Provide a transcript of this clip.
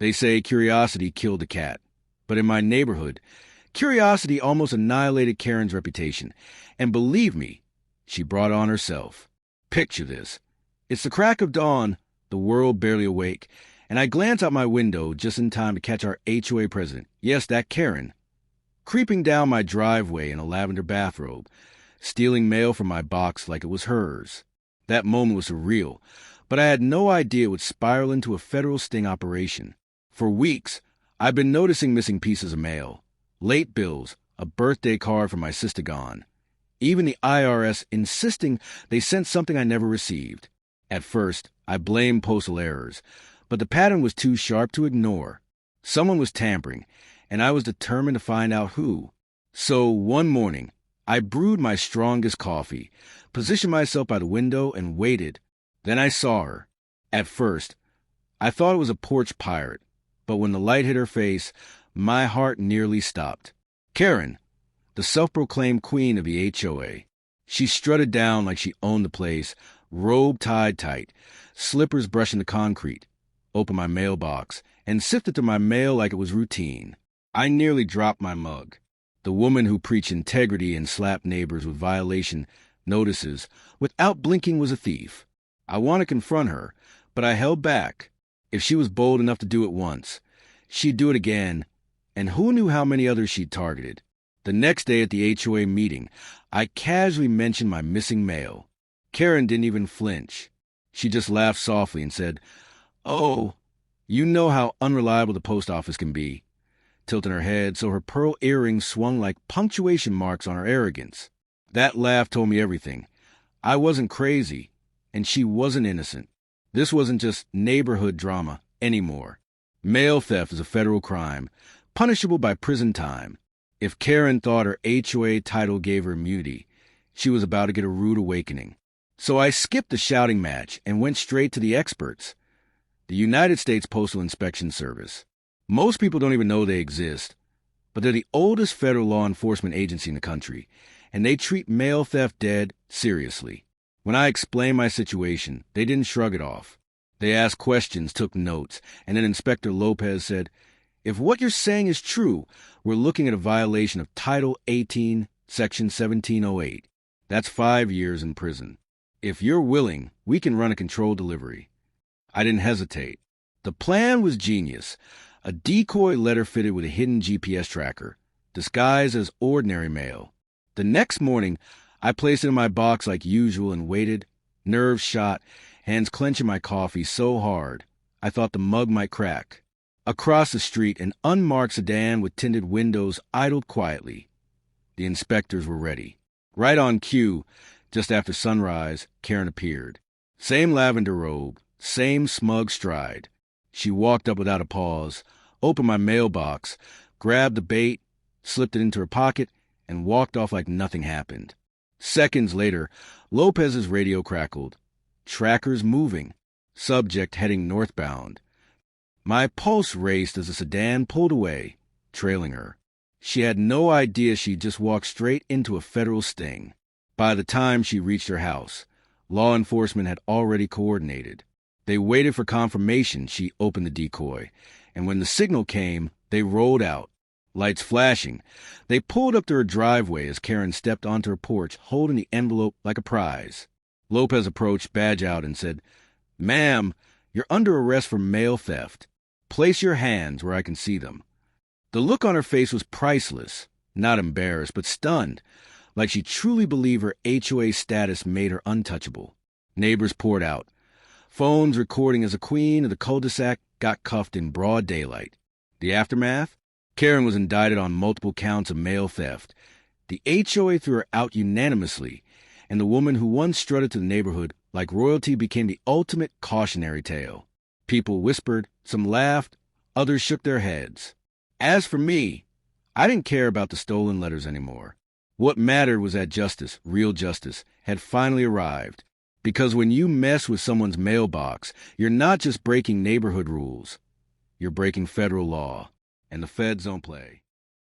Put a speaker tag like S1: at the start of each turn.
S1: They say curiosity killed the cat. But in my neighborhood, curiosity almost annihilated Karen's reputation. And believe me, she brought on herself. Picture this. It's the crack of dawn, the world barely awake, and I glance out my window just in time to catch our HOA president, yes, that Karen, creeping down my driveway in a lavender bathrobe, stealing mail from my box like it was hers. That moment was surreal, but I had no idea it would spiral into a federal sting operation. For weeks, I've been noticing missing pieces of mail, late bills, a birthday card from my sister gone. Even the IRS insisting they sent something I never received. At first, I blamed postal errors, but the pattern was too sharp to ignore. Someone was tampering, and I was determined to find out who. So one morning, I brewed my strongest coffee, positioned myself by the window, and waited. Then I saw her. At first, I thought it was a porch pirate, but when the light hit her face, my heart nearly stopped. Karen, the self-proclaimed queen of the HOA. She strutted down like she owned the place, robe tied tight, slippers brushing the concrete, opened my mailbox, and sifted through my mail like it was routine. I nearly dropped my mug. The woman who preached integrity and slapped neighbors with violation notices without blinking was a thief. I want to confront her, but I held back. If she was bold enough to do it once, she'd do it again, and who knew how many others she'd targeted. The next day at the HOA meeting, I casually mentioned my missing mail. Karen didn't even flinch. She just laughed softly and said, "Oh, you know how unreliable the post office can be," tilting her head so her pearl earrings swung like punctuation marks on her arrogance. That laugh told me everything. I wasn't crazy, and she wasn't innocent. This wasn't just neighborhood drama anymore. Mail theft is a federal crime, punishable by prison time. If Karen thought her HOA title gave her immunity, she was about to get a rude awakening. So I skipped the shouting match and went straight to the experts. The United States Postal Inspection Service. Most people don't even know they exist, but they're the oldest federal law enforcement agency in the country, and they treat mail theft dead seriously. When I explained my situation, they didn't shrug it off. They asked questions, took notes, and then Inspector Lopez said, "If what you're saying is true, we're looking at a violation of Title 18, Section 1708. That's 5 years in prison. If you're willing, we can run a controlled delivery." I didn't hesitate. The plan was genius. A decoy letter fitted with a hidden GPS tracker, disguised as ordinary mail. The next morning, I placed it in my box like usual and waited, nerves shot, hands clenching my coffee so hard I thought the mug might crack. Across the street, an unmarked sedan with tinted windows idled quietly. The inspectors were ready. Right on cue, just after sunrise, Karen appeared. Same lavender robe, same smug stride. She walked up without a pause, opened my mailbox, grabbed the bait, slipped it into her pocket, and walked off like nothing happened. Seconds later, Lopez's radio crackled. Trackers moving. Subject heading northbound. My pulse raced as the sedan pulled away, trailing her. She had no idea she'd just walked straight into a federal sting. By the time she reached her house, law enforcement had already coordinated. They waited for confirmation she opened the decoy, and when the signal came, they rolled out. Lights flashing, they pulled up to her driveway as Karen stepped onto her porch holding the envelope like a prize. Lopez approached, badge out, and said, "Ma'am, you're under arrest for mail theft. Place your hands where I can see them." The look on her face was priceless, not embarrassed, but stunned, like she truly believed her HOA status made her untouchable. Neighbors poured out. Phones recording as a queen of the cul-de-sac got cuffed in broad daylight. The aftermath? Karen was indicted on multiple counts of mail theft. The HOA threw her out unanimously, and the woman who once strutted to the neighborhood like royalty became the ultimate cautionary tale. People whispered, some laughed, others shook their heads. As for me, I didn't care about the stolen letters anymore. What mattered was that justice, real justice, had finally arrived. Because when you mess with someone's mailbox, you're not just breaking neighborhood rules. You're breaking federal law. And the feds don't play.